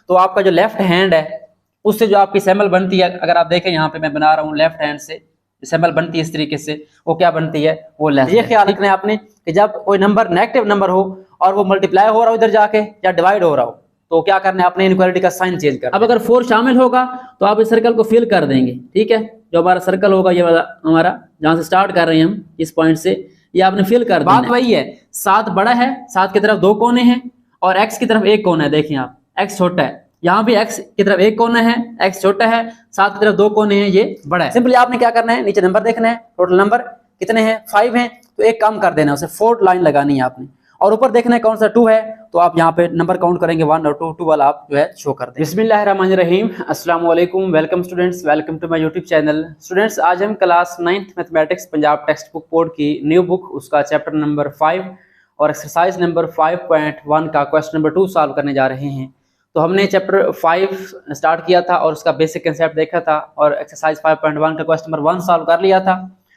तो आपका जो लेफ्ट हैंड है उससे जो आपकी सैम्पल बनती है, अगर आप देखें यहाँ पे मैं बना रहा हूँ लेफ्ट हैंड से सैम्पल बनती है इस तरीके से, वो क्या बनती है, वो लेस। ये ख्याल रखना है आपने कि जब कोई नंबर नेगेटिव नंबर हो और वो मल्टीप्लाई हो रहा हो इधर जाके या डिवाइड हो रहा हो तो क्या करना है, अपने इनइक्वालिटी का साइन चेंज करना। अब अगर 4 शामिल होगा तो आप इस सर्कल को फिल कर देंगे, ठीक है। जो हमारा सर्कल होगा ये वाला हमारा, जहां से स्टार्ट कर रहे हैं हम इस पॉइंट से, ये आपने फिल कर देना। बात वही है, 7 बड़ा है, 7 की तरफ 2 कोने हैं और x की तरफ 1 कोना है। देखिए आप, x छोटा है, यहाँ भी x की तरफ 1 कोना है, x छोटा है, 7 की तरफ 2 कोने हैं, ये बड़ा है। सिंपली आपने क्या करना है, नीचे नंबर देखना है, टोटल नंबर कितने हैं, 5 हैं, तो एक काम कर देना, उसे 4 लाइन लगानी है आपने, और ऊपर देखना है कौन सा 2 है, तो आप यहाँ पे नंबर काउंट करेंगे 1 और 2 वाला आप जो है शो कर दें। बिस्मिल्लाहिर्रहमानिर्रहीम, अस्सलाम वालेकुम, welcome students, welcome to my YouTube channel. Students, आज हम class 9th mathematics Punjab textbook board की न्यू बुक, उसका चैप्टर नंबर 5 और एक्सरसाइज नंबर 5.1 का क्वेश्चन नंबर 2 सॉल्व करने जा रहे हैं। तो हमने चैप्टर 5 स्टार्ट किया था और उसका बेसिक कंसेप्ट देखा था और एक्सरसाइज 5.1 का क्वेश्चन नंबर 1 सॉल्व कर लिया था।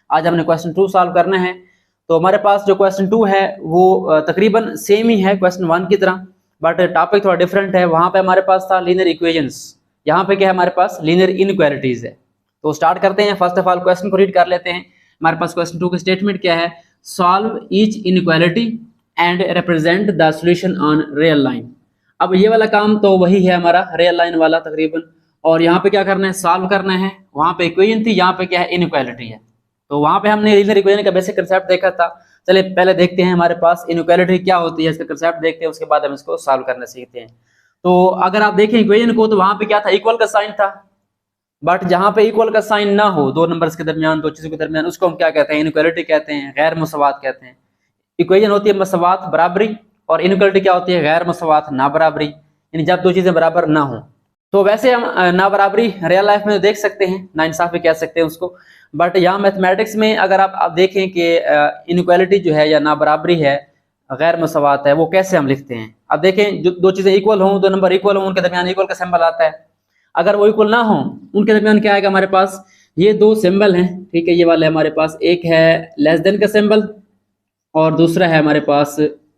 आज हमने क्वेश्चन 2 सॉल्व करना है। तो हमारे पास जो क्वेश्चन 2 है वो तकरीबन सेम ही है क्वेश्चन 1 की तरह, बट टॉपिक थोड़ा डिफरेंट है। वहाँ पे हमारे पास था लीनियर इक्वेशंस, यहाँ पे क्या है हमारे पास लीनियर इनइक्वालिटीज है। तो स्टार्ट करते हैं। फर्स्ट ऑफ ऑल क्वेश्चन को रीड कर लेते हैं। हमारे पास क्वेश्चन 2 का स्टेटमेंट क्या है, solve each inequality and represent the solution on real line. अब ये वाला काम तो वही है हमारा रियल लाइन वाला तकरीबन, और यहाँ पे क्या करना है, सॉल्व करना है। वहाँ पे इक्वेशन थी, यहाँ पे क्या है, इनइक्वालिटी है। तो वहाँ पे हमने लीनियर इक्वेशन का बेसिक कंसेप्ट देखा था। चलिए पहले देखते हैं हमारे पास इनइक्वालिटी क्या होती है, इसका कंसेप्ट देखते हैं, उसके बाद हम इसको सॉल्व करना सीखते हैं। तो अगर आप देखें इक्वेशन को, तो वहाँ पे क्या था, इक्वल का साइन था, बट जहाँ पे इक्वल का साइन ना हो, दो नंबर्स के दरमियान, दो चीजों के दरमियान, उसको हम क्या कहते हैं, इनइक्वालिटी कहते हैं, गैर मुसावात कहते हैं। इक्वेशन होती है मसावात, बराबरी, और इनइक्वालिटी क्या होती है, गैर मुसावात, ना बराबरी, यानी जब दो चीजें बराबर ना हो। तो वैसे हम ना बराबरी रियल लाइफ में देख सकते हैं, नाइंसाफी कह सकते हैं उसको, बट यहाँ मैथमेटिक्स में अगर आप देखें कि इनइक्वालिटी जो है या ना बराबरी है, गैर मुसावात है, वो कैसे हम लिखते हैं। अब देखें, जो दो चीजें इक्वल हों, दो नंबर इक्वल हों, उनके दरमियान इक्वल का सिंबल आता है। अगर वो इक्वल ना हो, उनके दरमियान क्या आएगा हमारे पास, ये दो सिंबल हैं, ठीक है, ये वाले हमारे पास, एक है लेस देन का सिंबल और दूसरा है हमारे पास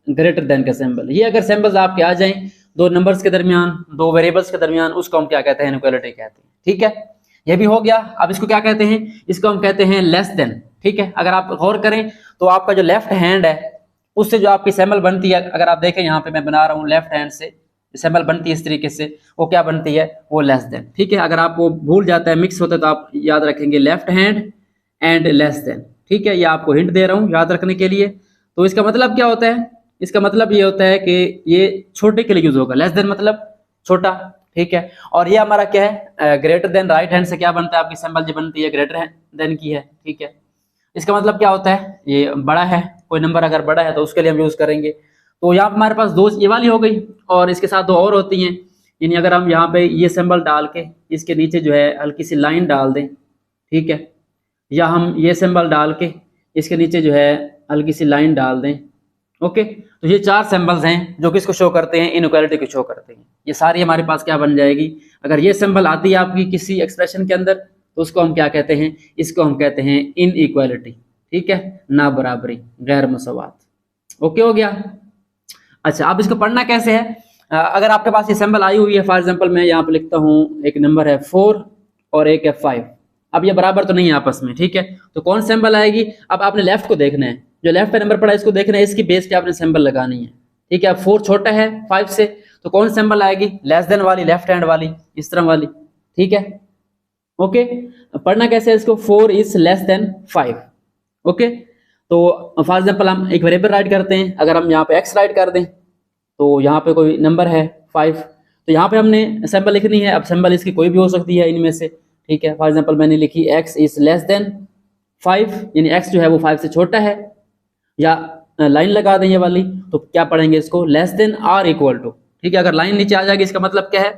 ग्रेटर देन का सिंबल। ये अगर सिंबल्स आपके आ जाएं दो नंबर्स के दरमियान, दो वेरिएबल्स के दरमियान, उसको हम क्या कहते हैं, इनइक्वालिटी कहते हैं, ठीक है। ये भी हो गया। अब इसको क्या कहते हैं, इसको हम कहते हैं लेस देन, ठीक है। अगर आप गौर करें तो आपका जो लेफ्ट हैंड है उससे जो आपकी सैम्पल बनती है, अगर आप देखें यहाँ पे मैं बना रहा हूँ लेफ्ट हैंड से सैम्पल बनती है इस तरीके से, वो क्या बनती है, वो लेस देन, ठीक है। अगर आपको भूल जाता है, मिक्स होता है, तो आप याद रखेंगे left hand and less than, ठीक है। ये आपको हिंट दे रहा हूँ याद रखने के लिए। तो इसका मतलब क्या होता है, इसका मतलब ये होता है कि ये छोटे के लिए यूज होगा, लेस देन मतलब छोटा, ठीक है। और ये हमारा क्या है, ग्रेटर देन, राइट हैंड से क्या बनता है, आपकी सिंबल जो बनती है ग्रेटर देन की है, ठीक है। इसका मतलब क्या होता है, ये बड़ा है, कोई नंबर अगर बड़ा है तो उसके लिए हम यूज करेंगे। तो यहाँ हमारे पास दो, ये वाली हो गई, और इसके साथ दो और होती हैं, यानी अगर हम यहाँ पे ये सिंबल डाल के इसके नीचे जो है हल्की सी लाइन डाल दें, ठीक है, या हम ये सिंबल डाल के इसके नीचे जो है हल्की सी लाइन डाल दें, ओके। तो ये चार सिंबल्स हैं जो किसको शो करते हैं, इनइक्वालिटी को शो करते हैं। ये सारी हमारे पास क्या बन जाएगी, अगर ये सिंबल आती है आपकी किसी एक्सप्रेशन के अंदर, तो उसको हम क्या कहते हैं, इसको हम कहते हैं इनइक्वालिटी, ठीक है, ना बराबरी, गैर मुसावात, ओके हो गया। अच्छा, अब इसको पढ़ना कैसे है, अगर आपके पास ये सिंबल आई हुई है, फॉर एग्जांपल मैं यहाँ पे लिखता हूँ, एक नंबर है 4 और एक है 5, अब ये बराबर तो नहीं है आपस में, ठीक है। तो कौन सिंबल आएगी, अब आपने लेफ्ट को देखना है, जो लेफ्ट पे नंबर पड़ा है इसको देखना है, इसकी बेस पे आपने सिंबल लगानी है, ठीक है। अब 4 छोटा है 5 से, तो कौन सिंबल आएगी, लेस देन वाली, लेफ्ट हैंड वाली, इस तरह वाली, ठीक है, ओके। पढ़ना कैसे है इसको, 4 इज लेस देन 5, ओके। तो फॉर एग्जांपल हम एक वेरिएबल राइट करते हैं, अगर हम यहाँ पे x राइट कर दें, तो यहाँ पे कोई नंबर है 5, तो यहाँ पे हमने सिंबल लिखनी है। अब सिंबल इसकी कोई भी हो सकती है इनमें से, ठीक है। फॉर एग्जांपल मैंने लिखी x इज लेस देन 5, यानी x जो है वो 5 से छोटा है, या लाइन लगा दें ये वाली, तो क्या पढ़ेंगे इसको, less than or equal to, ठीक है। अगर लाइन नीचे आ जाएगी इसका मतलब क्या है,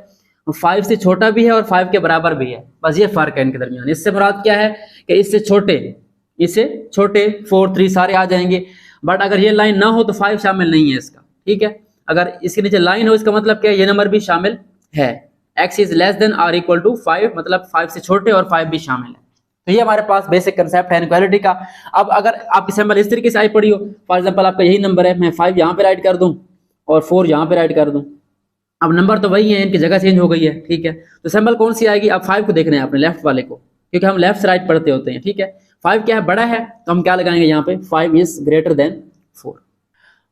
5 से छोटा भी है और 5 के बराबर भी है, बस ये फर्क है इनके दरमियान। इससे मुराद क्या है कि इससे छोटे 4 3 सारे आ जाएंगे, बट अगर ये लाइन ना हो तो 5 शामिल नहीं है इसका, ठीक है। अगर इसके नीचे लाइन हो, इसका मतलब क्या है, ये नंबर भी शामिल है, x is less than or equal to 5, मतलब 5 से छोटे और 5 भी शामिल है। तो ये हमारे पास बेसिक कंसेप्ट है इनइक्वालिटी का। अब अगर आपकी सिंबल इस तरीके से आई पड़ी हो, फॉर एग्जांपल आपका यही नंबर है, मैं 5 यहाँ पे राइट कर दूं और 4 यहाँ पे राइट कर दूं, अब नंबर तो वही है, इनकी जगह चेंज हो गई है, ठीक है। तो सिंबल कौन सी आएगी? अब 5 को देखना है आपने, लेफ्ट वाले को, क्योंकि हम लेफ्ट से राइट पढ़ते होते हैं, ठीक है। 5 क्या है? बड़ा है, तो हम क्या लगाएंगे यहाँ पे? 5 इज ग्रेटर देन 4।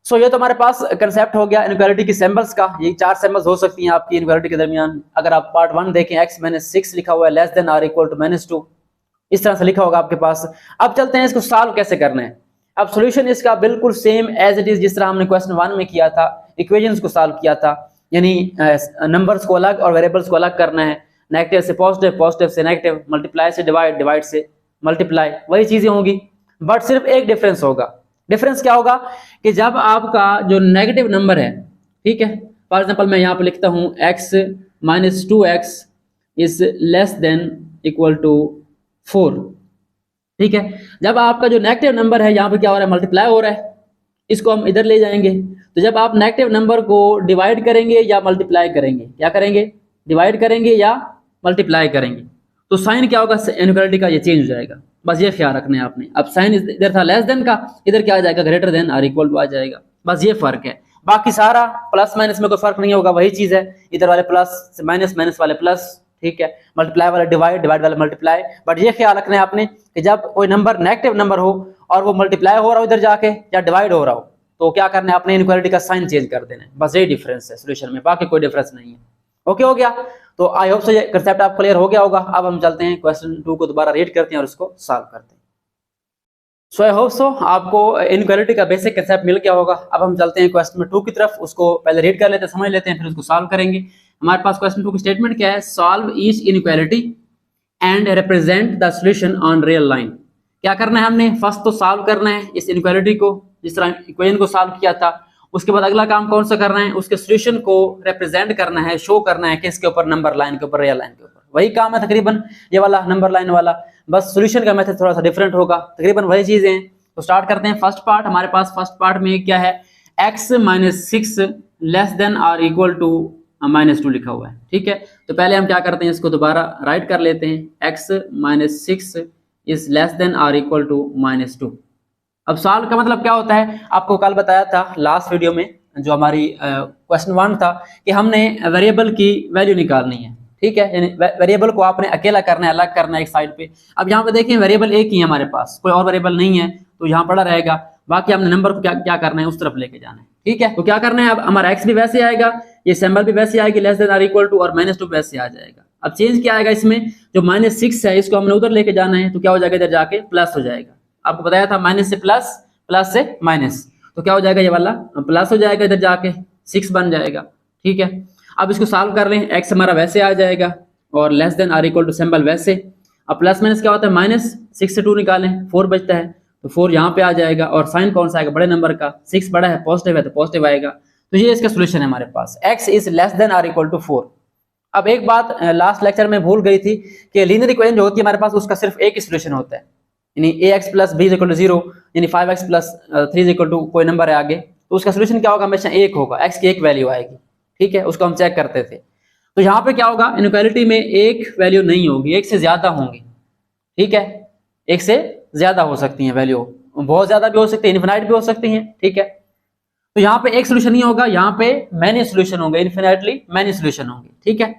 सो ये तो हमारे पास कंसेप्ट हो गया इनइक्वालिटी की सिंबल्स का। ये 4 सिंबल्स हो सकती हैं आपकी इनइक्वालिटी के दरमियान। अगर आप पार्ट 1 देखें, x-6 लिखा हुआ है, less than or equal to -2, इस तरह से लिखा होगा आपके पास। अब चलते हैं इसको सॉल्व कैसे करना है। अब सॉल्यूशन इसका बिल्कुल सेम एज इट इज जिस तरह हमने क्वेश्चन 1 में किया था, इक्वेशंस को सॉल्व किया था, यानी नंबर्स को अलग और वेरिएबल्स को अलग करना है। नेगेटिव से पॉजिटिव, पॉजिटिव से नेगेटिव, मल्टीप्लाई से डिवाइड, डिवाइड से मल्टीप्लाई, वही चीजें होंगी। बट सिर्फ एक डिफरेंस होगा। डिफरेंस क्या होगा कि जब आपका जो नेगेटिव नंबर है, ठीक है, फॉर एग्जांपल मैं यहाँ पे लिखता हूँ x-2x is less than equal to 4, ठीक है। जब आपका जो नेगेटिव नंबर है यहाँ पे क्या हो रहा है? मल्टीप्लाई हो रहा है। इसको हम इधर ले जाएंगे। तो जब आप नेगेटिव नंबर को डिवाइड करेंगे या मल्टीप्लाई करेंगे, क्या करेंगे? डिवाइड करेंगे या मल्टीप्लाई करेंगे, तो साइन क्या होगा? इनइक्वालिटी का ये चेंज हो जाएगा। बस ये ख्याल रखना है आपने। अब साइन इधर था लेस देन का, इधर क्या आ जाएगा? Greater than or equal to आ जाएगा। बस ये फर्क है, बाकी सारा प्लस माइनस में कोई फर्क नहीं होगा, वही चीज है। इधर वाले प्लस, माइनस, माइनस वाले प्लस, ठीक है। मल्टीप्लाई वाले डिवाइड, डिवाइड वाले मल्टीप्लाई। बट ये ख्याल रखना है आपने कि जब कोई नंबर नेगेटिव नंबर हो और वो मल्टीप्लाई हो रहा हो इधर जाके या डिवाइड हो रहा हो, तो क्या करना है? अपने इनइक्वालिटी का साइन चेंज कर देना है। बस यही डिफरेंस है सोल्यूशन में, बाकी कोई डिफरेंस नहीं है। ओके, हो गया। तो आई होप सो ये कंसेप्ट आप क्लियर हो गया होगा। अब हम चलते हैं क्वेश्चन 2 को दोबारा रीड करते हैं और उसको सॉल्व करते हैं। सो आई होप सो आपको इनइक्वालिटी का बेसिक कंसेप्ट मिल गया होगा। अब हम चलते हैं क्वेश्चन 2 की तरफ, उसको पहले रीड कर लेते हैं, समझ लेते हैं, फिर उसको सॉल्व करेंगे। हमारे पास क्वेश्चन 2 की स्टेटमेंट क्या है? Solve each inequality and represent the solution on real line. क्या करना है हमने? फर्स्ट तो सॉल्व करना है इस इनइक्वालिटी को, जिस तरह इक्वेशन को सॉल्व किया था। उसके बाद अगला काम कौन सा करना है? उसके सॉल्यूशन को रिप्रेजेंट करना है, शो करना है, किसके ऊपर? नंबर लाइन के ऊपर, रियल लाइन के ऊपर। वही काम है तकरीबन ये वाला नंबर लाइन वाला, बस सॉल्यूशन का मेथड थोड़ा सा डिफरेंट होगा, तकरीबन वही चीजें हैं। तो स्टार्ट करते हैं। फर्स्ट पार्ट हमारे पास, फर्स्ट पार्ट में क्या है? x-6 less than or equal to -2 लिखा हुआ है, ठीक है। तो पहले हम क्या करते हैं? इसको दोबारा राइट कर लेते हैं। x-6 is less than or equal to -2। अब सॉल्व का मतलब क्या होता है? आपको कल बताया था लास्ट वीडियो में, जो हमारी क्वेश्चन 1 था, कि हमने वेरिएबल की वैल्यू निकालनी है, ठीक है। यानी वेरिएबल को आपने अकेला करना है, अलग करना है एक साइड पे। अब यहाँ पे देखें वेरिएबल एक ही है हमारे पास, कोई और वेरिएबल नहीं है, तो यहाँ पड़ा रहेगा। बाकी हमने नंबर को क्या करना है? उस तरफ लेके जाना है, ठीक है। तो क्या करना है? अब हमारा x भी वैसे आएगा, ये सिंबल भी वैसे आएगी, less than or equal to, और -2 वैसे आ जाएगा। अब चेंज क्या आएगा इसमें? जो -6 है इसको हमने उधर लेके जाना है, तो क्या हो जाएगा? इधर जाके प्लस हो जाएगा। आपको बताया था माइनस से प्लस, प्लस से माइनस, तो क्या हो जाएगा? ये वाला प्लस हो जाएगा, इधर जाके 6 बन जाएगा, ठीक है। अब इसको सॉल्व कर लें। x हमारा वैसे आ जाएगा और less than or equal to symbol वैसे। अब प्लस माइनस क्या होता है? -6 से 2 निकालें, 4 बचता है, तो 4 यहाँ पे आ जाएगा। और साइन कौन सा आएगा? बड़े नंबर का। 6 बड़ा है, पॉजिटिव है, तो पॉजिटिव आएगा। तो ये इसका सोल्यूशन है हमारे पास, x is less than or equal to 4। अब एक बात लास्ट लेक्चर में भूल गई थी कि लीनियर इक्वेशन जो होती है हमारे पास, उसका सिर्फ एक ही सोल्यूशन होता है, यानी ax plus b equal to 0, यानी 5x प्लस 3 इक्वल टू कोई नंबर है आगे, तो उसका सोल्यूशन क्या होगा? हमेशा एक होगा, x की एक वैल्यू आएगी, ठीक है। उसको हम चेक करते थे। तो यहाँ पे क्या होगा? इनइक्वालिटी में एक वैल्यू नहीं होगी, एक से ज्यादा होंगी, ठीक है। एक से ज्यादा हो सकती है वैल्यू, बहुत ज्यादा भी हो सकती है, इन्फिनाइट भी हो सकती है, ठीक है। तो यहाँ पे एक सोल्यूशन नहीं होगा, यहाँ पे मैनी सोल्यूशन होंगे, इन्फिनिटली मैनी सोल्यूशन होंगे, ठीक है।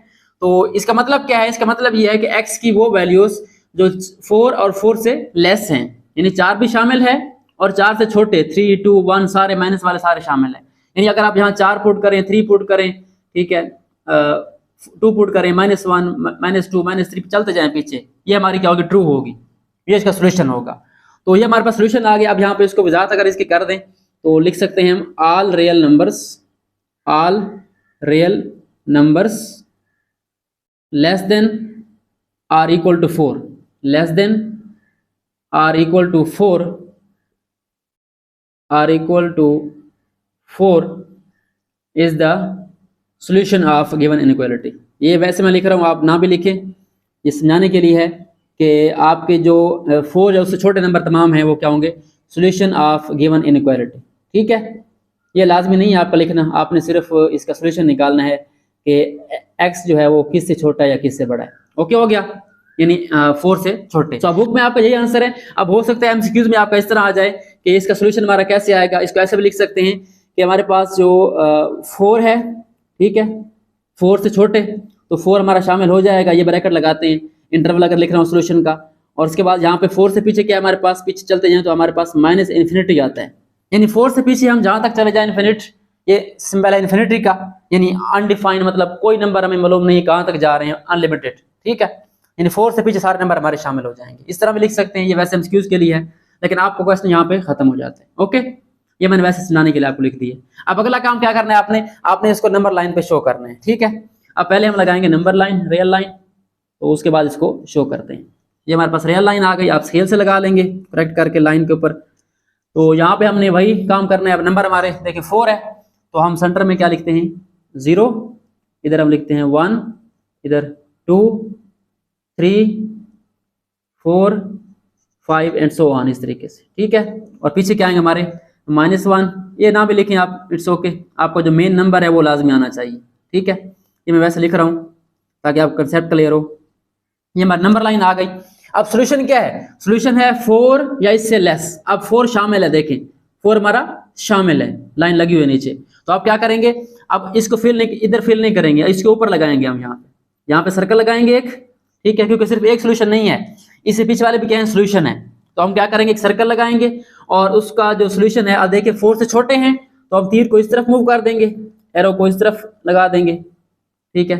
तो इसका मतलब क्या है? इसका मतलब ये है कि x की वो वैल्यूज जो 4 और 4 से लेस हैं, यानी 4 भी शामिल है और 4 से छोटे 3, 2, 1 सारे माइनस वाले सारे शामिल हैं। यानी अगर आप यहाँ 4 पुट करें, 3 पुट करें, ठीक है, 2 पुट करें, -1, -2, -3 चलते जाएं पीछे, ये हमारी क्या होगी? ट्रू होगी, ये इसका सोल्यूशन होगा। तो ये हमारे पास सोल्यूशन आ गया। अब यहाँ पे इसको वजाहत अगर इसकी कर दें तो लिख सकते हैं हम all real numbers less than or equal to 4, less than or equal to 4 is the solution of given inequality. ये वैसे मैं लिख रहा हूँ, आप ना भी लिखें, ये समझाने के लिए है कि आपके जो 4 या उससे छोटे नंबर तमाम हैं वो क्या होंगे? सॉल्यूशन ऑफ गिवन इनइक्वालिटी, ठीक है। ये लाजमी नहीं है आपका लिखना, आपने सिर्फ इसका सॉल्यूशन निकालना है कि x जो है वो किस से छोटा है या किस से बड़ा है। ओके, हो गया, यानी 4 से छोटे। तो बुक में आपका यही आंसर है। अब हो सकता है एमसीक्यूज में आपका इस तरह आ जाए कि इसका सॉल्यूशन हमारा कैसे आएगा। इसको ऐसे भी लिख सकते हैं कि हमारे पास जो 4 है, ठीक है, 4 से छोटे, तो 4 हमारा शामिल हो जाएगा, ये ब्रैकेट लगाते हैं, इंटरवल अगर लिख रहा हूँ सोल्यूशन का। और उसके बाद यहाँ पे 4 से पीछे क्या है हमारे पास, पीछे चलते जाएं तो हमारे पास माइनस इन्फिनिटी आता है, यानी 4 से पीछे हम जहां तक चले जाए इन्फिनिट, ये सिंबल है इन्फिनिटी का, यानी अनडिफाइंड, मतलब कोई नंबर हमें मालूम नहीं कहां तक जा रहे हैं, अनलिमिटेड, ठीक है। यानी 4 से पीछे सारे नंबर हमारे शामिल हो जाएंगे, इस तरह भी लिख सकते हैं। ये वैसे एमसीक्यूज के लिए है, लेकिन आपको क्वेश्चन यहाँ पे खत्म हो जाते हैं। ओके, ये मैंने वैसे सुनाने के लिए आपको लिख दिए। अब अगला काम क्या करना है, आपने इसको नंबर लाइन पे शो करना है, ठीक है। अब पहले हम लगाएंगे नंबर लाइन, रियल लाइन, तो उसके बाद इसको शो करते हैं। ये हमारे पास रियल लाइन आ गई, आप स्केल से लगा लेंगे करेक्ट करके लाइन के ऊपर। तो यहाँ पे हमने वही काम करना है। अब नंबर हमारे देखिए 4 है, तो हम सेंटर में क्या लिखते हैं 0, इधर हम लिखते हैं 1, इधर 2, 3, 4, 5 एंड सो ऑन, इस तरीके से, ठीक है। और पीछे क्या आएंगे हमारे -1, ये ना भी लिखें आप, इट्स ओके, आपको जो मेन नंबर है वो लाजमी आना चाहिए, ठीक है। ये मैं वैसे लिख रहा हूँ ताकि आप कंसेप्ट क्लियर हो। ये हमारी नंबर लाइन आ गई। अब सोल्यूशन क्या है, सोल्यूशन है 4 या इससे लेस। अब 4 शामिल है, देखें 4 हमारा शामिल है, लाइन लगी हुई है नीचे। तो आप क्या करेंगे, अब इसको फिल नहीं, इधर फिल नहीं करेंगे, इसके ऊपर लगाएंगे हम, यहाँ पे सर्कल लगाएंगे एक, ठीक है, क्योंकि सिर्फ एक सोल्यूशन नहीं है, इससे पीछे वाले भी क्या है सोल्यूशन है। तो हम क्या करेंगे, एक सर्कल लगाएंगे और उसका जो सोल्यूशन है, अब देखिए 4 से छोटे हैं तो हम तीर को इस तरफ मूव कर देंगे, एरो को इस तरफ लगा देंगे, ठीक है।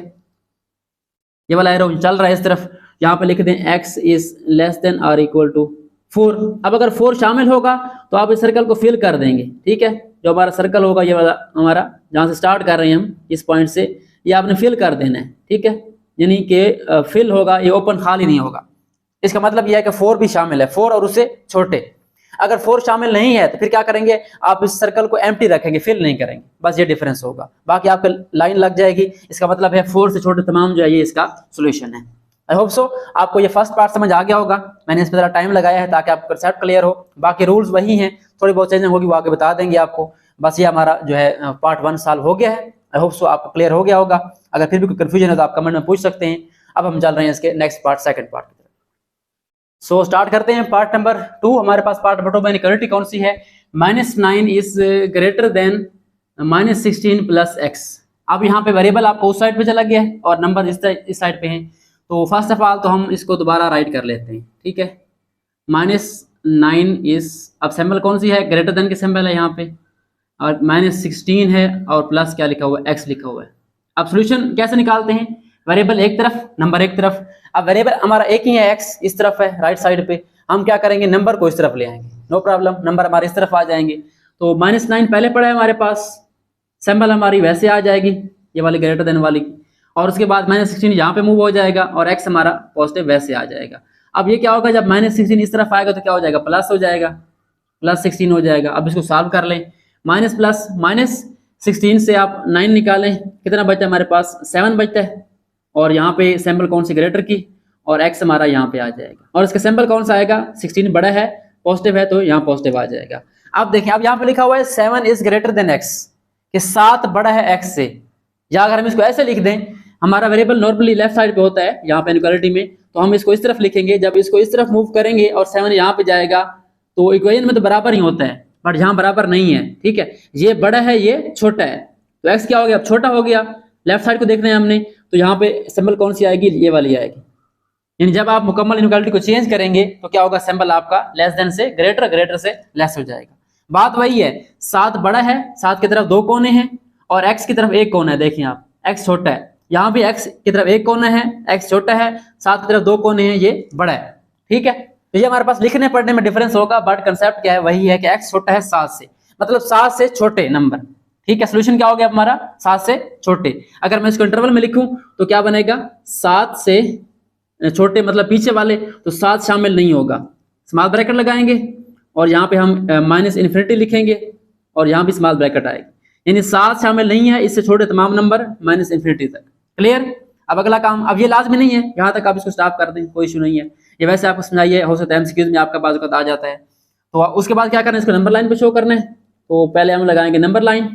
ये वाला एरो चल रहा है इस तरफ, यहाँ पे लिख दें x is less than or equal to 4। अब अगर 4 शामिल होगा तो आप इस सर्कल को फिल कर देंगे, ठीक है। जो हमारा सर्कल होगा, ये वाला हमारा जहाँ से स्टार्ट कर रहे हैं हम इस पॉइंट से, ये आपने फिल कर देना है, ठीक है। यानी कि फिल होगा, ये ओपन खाली नहीं होगा। इसका मतलब यह है कि 4 भी शामिल है, 4 और उससे छोटे। अगर 4 शामिल नहीं है तो फिर क्या करेंगे, आप इस सर्कल को एम्प्टी रखेंगे, फिल नहीं करेंगे, बस ये डिफरेंस होगा, बाकी आपका लाइन लग जाएगी। इसका मतलब है 4 से छोटे तमाम जो है ये इसका सोल्यूशन है। आई होप सो आपको ये फर्स्ट पार्ट समझ आ गया होगा। मैंने इस पर ज़रा टाइम लगाया है ताकि आपको कंसेप्ट क्लियर हो, बाकी रूल्स वही हैं, थोड़ी बहुत चेंजिंग होगी वो आगे बता देंगे आपको। बस ये हमारा जो है पार्ट 1 सॉल्व हो गया है। आई होप सो आपको क्लियर हो गया होगा। अगर फिर भी कोई कन्फ्यूजन है तो आप कमेंट में पूछ सकते हैं। अब हम चल रहे हैं इसके नेक्स्ट पार्ट, सेकंड पार्ट की तरफ। सो स्टार्ट करते हैं पार्ट नंबर 2। हमारे पास पार्ट नंबर 2 में इक्वालिटी कौन सी है, -9 is greater then -16 plus x। अब यहाँ पे वेरिएबल आपको उस साइड पे चला गया है और नंबर इस साइड पे है। तो फर्स्ट ऑफ ऑल तो हम इसको दोबारा राइट कर लेते हैं, ठीक है। -9 इज, अब सिंबल कौन सी है, ग्रेटर देन के सिंबल है यहाँ पे, और -16 है और प्लस क्या लिखा हुआ है, x लिखा हुआ है। अब सोल्यूशन कैसे निकालते हैं, वेरिएबल एक तरफ, नंबर एक तरफ। अब वेरिएबल हमारा एक ही है, x इस तरफ है राइट साइड पे, हम क्या करेंगे नंबर को इस तरफ ले आएंगे, नो प्रॉब्लम, नंबर हमारे इस तरफ आ जाएंगे। तो -9 पहले पड़ा है हमारे पास, सिंबल हमारी वैसे आ जाएगी ये वाली ग्रेटर देन वाली, और उसके बाद -16 यहाँ पे मूव हो जाएगा और x हमारा पॉजिटिव वैसे आ जाएगा। अब ये क्या होगा, जब -16 इस तरफ आएगा तो क्या हो जाएगा, प्लस हो जाएगा, +16 हो जाएगा। अब इसको सॉल्व कर लें, माइनस प्लस -16 से आप 9 निकालें, कितना बचता है हमारे पास, 7 बचता है। और यहाँ पे सिंबल कौन सी, ग्रेटर की, और x हमारा यहाँ पे आ जाएगा। और इसका सिंबल कौन सा आएगा, 16 बड़ा है, पॉजिटिव है, तो यहाँ पॉजिटिव आ जाएगा। अब देखें, अब यहाँ पे लिखा हुआ है 7 इज ग्रेटर देन x, कि 7 बड़ा है x से। या अगर हम इसको ऐसे लिख दें, हमारा वेरिएबल नॉर्मली लेफ्ट साइड पे होता है यहाँ पे इनइक्वालिटी में, तो हम इसको इस तरफ लिखेंगे। जब इसको इस तरफ मूव करेंगे और 7 यहाँ पे जाएगा तो इक्वेशन में तो बराबर ही होता है, बट यहाँ बराबर नहीं है, ठीक है। ये बड़ा है, ये छोटा है, तो x क्या हो गया, अब छोटा हो गया। लेफ्ट साइड को देख रहे हैं हमने, तो यहाँ पे सिंबल कौन सी आएगी, ये वाली आएगी। यानी जब आप मुकम्मल इनइक्वालिटी को चेंज करेंगे तो क्या होगा, सिंबल आपका लेस देन से ग्रेटर, ग्रेटर से लेस हो जाएगा। बात वही है, 7 बड़ा है, 7 की तरफ 2 कोने हैं और x की तरफ 1 कोना है। देखिए आप, x छोटा है, यहाँ भी x की तरफ 1 कोना है, x छोटा है, 7 की तरफ 2 कोने हैं, ये बड़ा है, ठीक है। तो ये हमारे पास लिखने पढ़ने में डिफरेंस होगा, बट कंसेप्ट क्या है, वही है कि x छोटा है 7 से, मतलब 7 से छोटे नंबर, ठीक है। सोल्यूशन क्या हो गया हमारा, 7 से छोटे। अगर मैं इसको इंटरवल में लिखूं तो क्या बनेगा, 7 से छोटे मतलब पीछे वाले, तो 7 शामिल नहीं होगा, स्मॉल ब्रैकेट लगाएंगे और यहाँ पे हम -इन्फिनिटी लिखेंगे और यहाँ भी स्मॉल ब्रैकेट आएगी, यानी 7 शामिल नहीं है, इससे छोटे तमाम नंबर -इन्फिनिटी तक। क्लियर। अब अगला काम, अब ये लाजमी नहीं है, यहाँ तक आप इसको स्टॉप कर दें, कोई इशू नहीं है, ये वैसे आपको समझाइए, हो सकता है एमसीक्यूज में आपका बाज़ आ जाता है। तो उसके बाद क्या करना है, इसको नंबर लाइन पे शो करना है। तो पहले हम लगाएंगे नंबर लाइन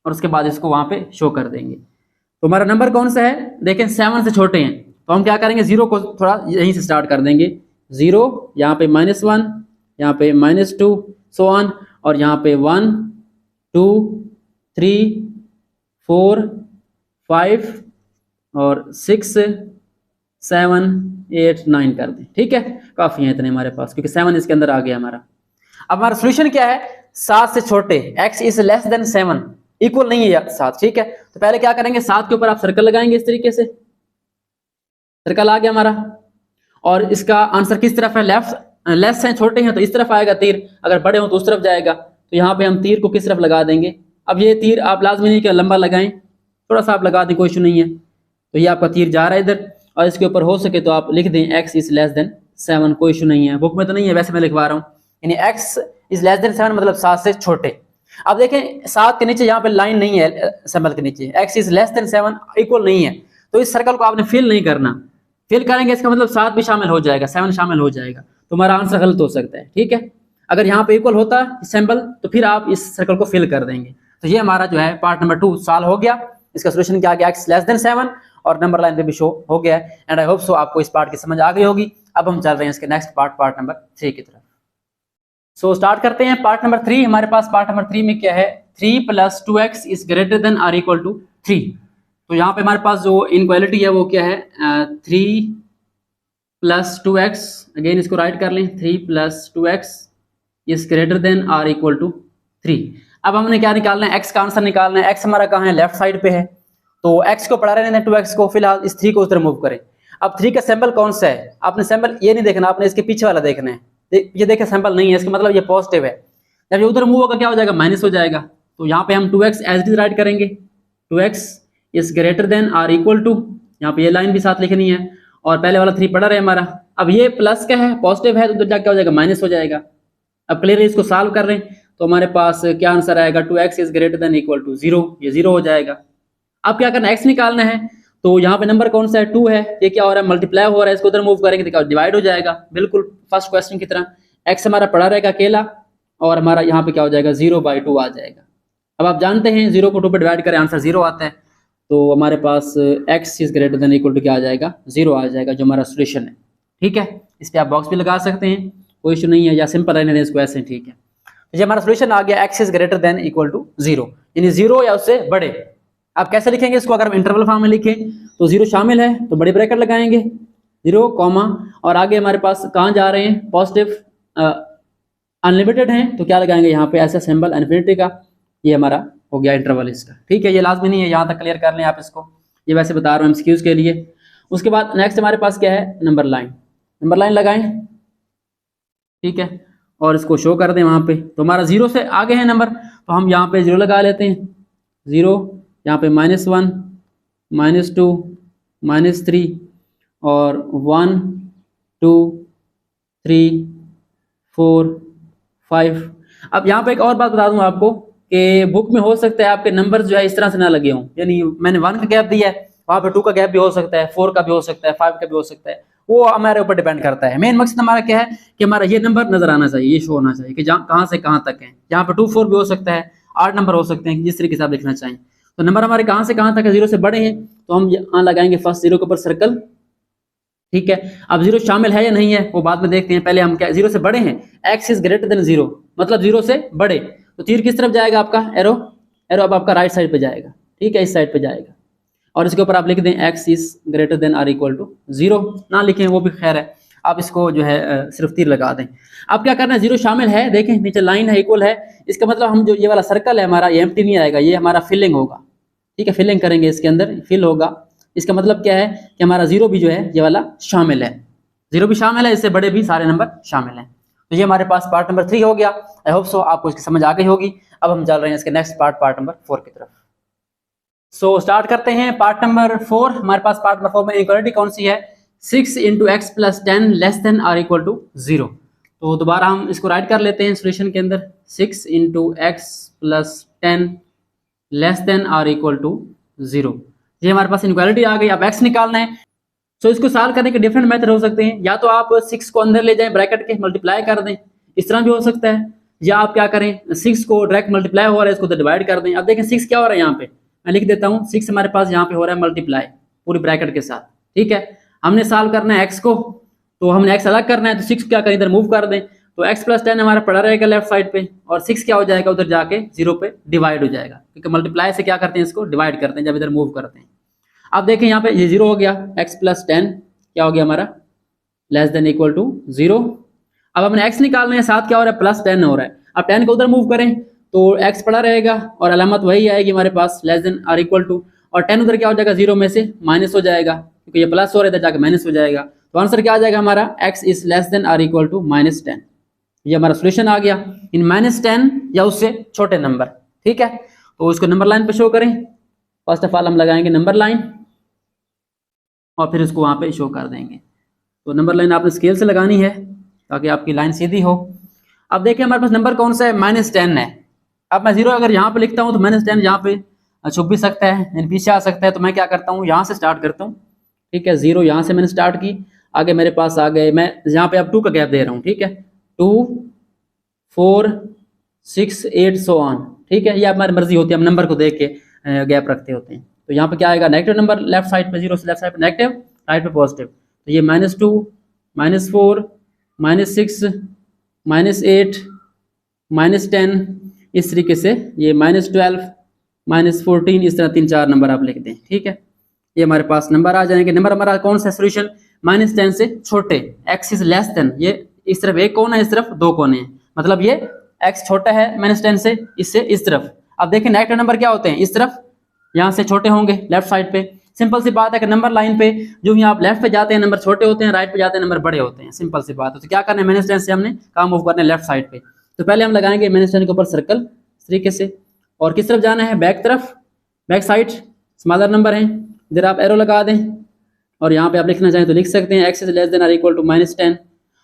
और उसके बाद इसको वहाँ पे शो कर देंगे। तो हमारा नंबर कौन सा है, देखें 7 से छोटे हैं, तो हम क्या करेंगे, 0 को थोड़ा यहीं से स्टार्ट कर देंगे, 0, यहाँ पे -1, यहाँ पे -2, सो ऑन, और यहाँ पे 1 2 3 4 5 और 6 7 8 9 कर दें। ठीक है, काफी है इतने हमारे पास, क्योंकि 7 इसके अंदर आ गया हमारा। अब हमारा सोल्यूशन क्या है, 7 से छोटे, x is less then 7, equal नहीं है 7। ठीक है, तो पहले क्या करेंगे, 7 के ऊपर आप सर्कल लगाएंगे, इस तरीके से सर्कल आ गया हमारा। और इसका आंसर किस तरफ है, लेफ्ट, लेस है, छोटे हैं तो इस तरफ आएगा तीर, अगर बड़े हो तो उस तरफ जाएगा। तो यहाँ पे हम तीर को किस तरफ लगा देंगे। अब ये तीर आप लाजमी नहीं कि लंबा लगाएं, थोड़ा सा आप लगा दें, कोई इशू नहीं है। तो ये आपका तीर जा रहा है इधर, और इसके ऊपर हो सके तो आप लिख दें x इज लेस देन 7, कोई इशू नहीं है, बुक में तो नहीं है, वैसे मैं लिखवा रहा हूँ। यानी x इज लेस देन 7 मतलब 7 से छोटे। अब देखें 7 के नीचे यहाँ पे लाइन नहीं है, सिंबल के नीचे x is less then 7 equal नहीं है, तो इस सर्कल को आपने फिल नहीं करना। फिल करेंगे इसका मतलब 7 भी शामिल हो जाएगा, 7 शामिल हो जाएगा, तो हमारा आंसर गलत हो सकता है। ठीक है, अगर यहाँ पे इक्वल होता सिंबल तो फिर आप इस सर्कल को फिल कर देंगे। तो ये हमारा जो है पार्ट नंबर 2 सॉल्व हो गया। इसका सोल्यूशन क्या आ गया, x लेस देन 7, और नंबर लाइन पे भी शो हो गया है। एंड आई होप सो आपको इस पार्ट की समझ आ गई होगी। अब हम चल रहे हैं इसके नेक्स्ट पार्ट, पार्ट नंबर 3 की तरफ। सो स्टार्ट करते हैं पार्ट नंबर 3। हमारे पास पार्ट नंबर 3 में क्या है, 3 + 2x is greater than or equal to 3। तो यहाँ पे हमारे पास जो इनक्वालिटी है वो क्या है, 3 + 2x, अगेन इसको राइट कर लें, 3 + 2x is greater than or equal to 3। अब हमने क्या निकालना है, x का आंसर निकालना है। x हमारा कहाँ है, लेफ्ट साइड पे है, तो x को पढ़ा रहने दें, 2x को, फिलहाल इस 3 को उधर मूव करें। अब 3 का सिंबल कौन सा है, आपने सिंबल ये नहीं देखना, आपने इसके पीछे वाला देखना है। ये देखें सिंबल नहीं है, इसका मतलब ये पॉजिटिव है। जब ये उधर मूव होगा क्या हो जाएगा, माइनस हो जाएगा। तो यहाँ पे हम 2x as it is write करेंगे, 2x is greater than or equal to, यहाँ पे ये लाइन भी साथ लिखनी है, और पहले वाला 3 पढ़ा रहे हमारा। अब ये प्लस का है, पॉजिटिव है, तो उधर जाके क्या हो जाएगा, माइनस हो जाएगा। अब क्लियरली इसको सॉल्व कर रहे हैं, तो हमारे पास क्या आंसर आएगा, 2x is greater than equal to 0, ये 0 हो जाएगा। अब क्या करना है, x निकालना है, तो यहाँ पे नंबर कौन सा है, 2 है, ये क्या हो रहा है, मल्टीप्लाई हो रहा है, इसको उधर मूव करेंगे तो क्या डिवाइड हो जाएगा, बिल्कुल फर्स्ट क्वेश्चन की तरह। x हमारा पड़ा रहेगा अकेला, और हमारा यहाँ पे क्या हो जाएगा, 0/2 आ जाएगा। अब आप जानते हैं 0 को 2 पे डिवाइड करें आंसर 0 आता है, तो हमारे पास x is greater than equal to क्या आ जाएगा, 0 आ जाएगा, जो हमारा सोल्यूशन है। ठीक है, इस पर आप बॉक्स भी लगा सकते हैं, कोई इशू नहीं है, या सिंपल रहने दें इसको ऐसे। ठीक है, तो ये हमारा सोल्यूशन आ गया, x is greater than equal to 0, यानी 0 या उससे बड़े। आप कैसे लिखेंगे इसको, अगर हम इंटरवल फॉर्म में लिखें तो 0 शामिल है तो बड़ी ब्रैकेट लगाएंगे, 0, और आगे हमारे पास कहाँ जा रहे हैं, पॉजिटिव अनलिमिटेड हैं, तो क्या लगाएंगे यहाँ पे ऐसा सिंबल इन्फिनिटी का, ये हमारा हो गया इंटरवल इसका। ठीक है, ये लाजमी नहीं है, यहाँ तक क्लियर कर लें आप इसको, ये वैसे बता रहा हूँ एमसीक्यूज के लिए। उसके बाद नेक्स्ट हमारे पास क्या है, नंबर लाइन, नंबर लाइन लगाएं। ठीक है, और इसको शो कर दें वहाँ पे, तो हमारा 0 से आगे है नंबर, तो हम यहाँ पे 0 लगा लेते हैं, 0, यहाँ पे -1, -2, -3, और 1 2 3 4 5। अब यहाँ पे एक और बात बता दूं आपको कि बुक में हो सकता है आपके नंबर जो है इस तरह से ना लगे हों, यानी मैंने 1 का गैप दिया है, वहाँ पे 2 का गैप भी हो सकता है, 4 का भी हो सकता है, 5 का भी हो सकता है, वो हमारे ऊपर डिपेंड करता है। मेन मकसद हमारा क्या है कि हमारा ये नंबर नजर आना चाहिए, ये शो होना चाहिए कि कहाँ से कहाँ तक है। यहाँ पे 2 4 भी हो सकता है, 8 नंबर हो सकते हैं, जिस तरीके से आप लिखना चाहें। तो नंबर हमारे कहाँ से कहाँ तक है, 0 से बड़े हैं, तो हम यहाँ लगाएंगे फर्स्ट 0 के ऊपर सर्कल। ठीक है, अब 0 शामिल है या नहीं है वो बाद में देखते हैं, पहले हम क्या, 0 से बड़े हैं, x इज ग्रेटर देन 0 मतलब 0 से बड़े, तो तीर किस तरफ जाएगा आपका, एरो, अब आपका राइट साइड पे जाएगा। ठीक है, इस साइड पे जाएगा, और इसके ऊपर आप लिख दें x is greater than or equal to 0, ना लिखें वो भी खैर है, आप इसको जो है सिर्फ तीर लगा दें। अब क्या करना है, 0 शामिल है, देखें नीचे लाइन है, इक्वल है, इसका मतलब हम जो ये वाला सर्कल है हमारा, ये एम्प्टी नहीं आएगा, ये हमारा फिलिंग होगा। ठीक है, फिलिंग करेंगे, इसके अंदर फिल होगा, इसका मतलब क्या है कि हमारा 0 भी जो है ये वाला शामिल है, 0 भी शामिल है, इससे बड़े भी सारे नंबर शामिल हैं। तो ये हमारे पास पार्ट नंबर 3 हो गया। आई होप सो आपको इसकी समझ आ गई होगी। अब हम चल रहे हैं इसके नेक्स्ट पार्ट, पार्ट नंबर 4 की तरफ। सो स्टार्ट करते हैं पार्ट नंबर 4। हमारे पास पार्ट नंबर 4 में इक्वालिटी कौन सी है, 6 × x + 10 less than or equal to 0। तो दोबारा हम इसको राइट कर लेते हैं सोल्यूशन के अंदर, 6 × x + 10 less than or equal to 0। ये हमारे पास इनक्वालिटी आ गई। अब x निकालना है, तो इसको सॉल्व करने के डिफरेंट मेथड हो सकते हैं, या तो आप 6 को अंदर ले जाएं ब्रैकेट के, मल्टीप्लाई कर दें, इस तरह भी हो सकता है, या आप क्या करें, 6 को डायरेक्ट मल्टीप्लाई हो रहा है, इसको तो डिवाइड कर दें। अब देखें 6 क्या हो रहा है, यहाँ पे मैं लिख देता हूँ, 6 हमारे पास यहाँ पे हो रहा है मल्टीप्लाई पूरी ब्रैकेट के साथ। ठीक है, हमने सॉल्व करना है x को, तो हमने x अलग करना है, तो 6 क्या करें, इधर मूव कर दें, तो x + 10 हमारा पड़ा रहेगा लेफ्ट साइड पे, और 6 क्या हो जाएगा, उधर जाके 0 पे डिवाइड हो जाएगा, क्योंकि मल्टीप्लाई से क्या करते हैं, इसको डिवाइड करते हैं जब इधर मूव करते हैं। अब देखें यहाँ पे ये 0 हो गया, x प्लस 10 क्या हो गया हमारा, लेस देन इक्वल टू 0। अब हमने x निकालना है, साथ क्या हो रहा है, प्लस 10 हो रहा है। अब 10 को उधर मूव करें तो x पड़ा रहेगा और अलामत वही आएगी हमारे पास, लेस देन और इक्वल टू, और 10 उधर क्या हो जाएगा, 0 में से माइनस हो जाएगा, क्योंकि ये प्लस हो रहा है जाके माइनस हो जाएगा। तो आंसर क्या आ जाएगा हमारा, x इज लेस देन और इक्वल टू -10। ये हमारा सोल्यूशन आ गया इन -10 या उससे छोटे नंबर। ठीक है, तो इसको नंबर लाइन पे शो करें। फर्स्ट ऑफ ऑल हम लगाएंगे नंबर लाइन और फिर इसको वहां पे शो कर देंगे। तो नंबर लाइन आपने स्केल से लगानी है ताकि आपकी लाइन सीधी हो। अब देखिए हमारे पास नंबर कौन सा है, -10 है। अब मैं 0 अगर यहाँ पे लिखता हूँ तो -10 यहाँ पे छुप भी सकता है, यानी पीछे आ सकता है। तो मैं क्या करता हूँ, यहाँ से स्टार्ट करता हूँ। ठीक है, 0 यहाँ से मैंने स्टार्ट की, आगे मेरे पास आ गए, मैं यहाँ पे अब 2 का गैप दे रहा हूँ। ठीक है, 2 4 6 8 सो ऑन। ठीक है, ये हमारी मर्जी होती है, हम नंबर को देख के गैप रखते होते हैं। तो यहाँ पे क्या आएगा, नेगेटिव नंबर लेफ्ट साइड पे, 0 से लेफ्ट साइड पे नेगेटिव, राइट पे पॉजिटिव। तो ये -2 -4 -6 -8 -10, इस तरीके से ये -12 -14, इस तरह 3-4 नंबर आप लिख दें। ठीक है, ये हमारे पास नंबर आ जाएंगे। नंबर हमारा कौन सा सोल्यूशन, -10 से छोटे, x इज लेस देन, ये इस तरफ एक कोना है, इस तरफ 2 कोने हैं, मतलब ये x छोटा है -10 से, इससे इस तरफ। अब देखें नेगेटिव नंबर क्या होते हैं, इस तरफ, यहाँ से छोटे होंगे लेफ्ट साइड पे। सिंपल सी बात है कि नंबर लाइन पे जो ही आप लेफ्ट पे जाते हैं नंबर छोटे होते हैं, राइट पे जाते हैं नंबर बड़े होते हैं। सिंपल सी बात है। तो क्या करना है, -10 से हमने काम मूव करना है लेफ्ट साइड पे। तो पहले हम लगाएंगे -10 के ऊपर सर्कल इस तरीके से, और किस तरफ जाना है, बैक तरफ, बैक साइड, स्मॉलर नंबर है, इधर आप एरो लगा दें और यहाँ पे आप लिखना चाहें तो लिख सकते हैं, x इज लेस देन और इक्वल टू -10।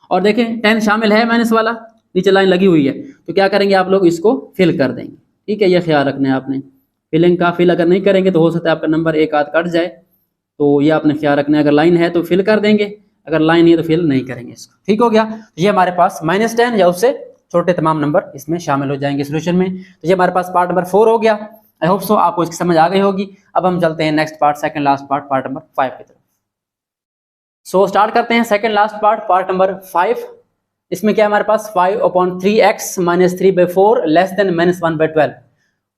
और देखें 10 शामिल है माइनस वाला, नीचे लाइन लगी हुई है, तो क्या करेंगे आप लोग, इसको फिल कर देंगे। ठीक है, ये ख्याल रखना है आपने, फिलिंग का फिल अगर नहीं करेंगे तो हो सकता है आपका नंबर एक आध कट जाए, तो ये आपने ख्याल रखना है। अगर लाइन है तो फिल कर देंगे, अगर लाइन नहीं है तो फिल नहीं करेंगे इसको। ठीक हो गया, तो ये हमारे पास -10 या उससे छोटे तमाम नंबर इसमें शामिल हो जाएंगे सोल्यूशन में। तो ये हमारे पास पार्ट नंबर 4 हो गया। आई होप सो आपको इसकी समझ आ गई होगी। अब हम चलते हैं next part, second last part, part number 5 की तरफ। सो स्टार्ट करते हैं second last part, part number 5। इसमें क्या है हमारे पास, 5/3x - 3/4 लेस देन -1/12।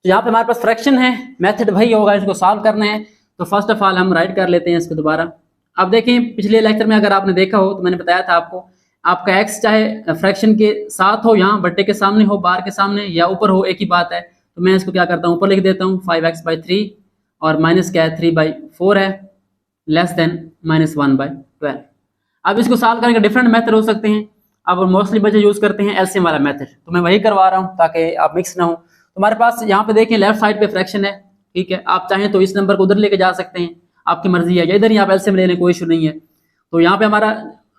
तो यहाँ पे हमारे पास फ्रैक्शन है, मेथड वही होगा, इसको सॉल्व करना है। तो फर्स्ट ऑफ ऑल हम राइट कर लेते हैं इसको दोबारा। अब देखें पिछले लेक्चर में अगर आपने देखा हो तो मैंने बताया था आपको, आपका x चाहे फ्रैक्शन के साथ हो, यहाँ बट्टे के सामने हो, बार के सामने, या ऊपर हो, एक ही बात है। तो मैं इसको क्या करता हूँ, ऊपर लिख देता हूँ 5x/3 और माइनस क्या है 3/4 है, लेस देन -1/12। अब इसको सॉल्व करने के डिफरेंट मेथड हो सकते हैं। अब मोस्टली बच्चे यूज करते हैं एलसीएम वाला मेथड, तो मैं वही करवा रहा हूँ ताकि आप मिक्स ना हो। तो हमारे पास यहाँ पे देखें लेफ्ट साइड पे फ्रैक्शन है। ठीक है, आप चाहें तो इस नंबर को उधर लेके जा सकते हैं, आपकी मर्जी है, या इधर ही आप एलसीएम ले लें, कोई इशू नहीं है। तो यहाँ पे हमारा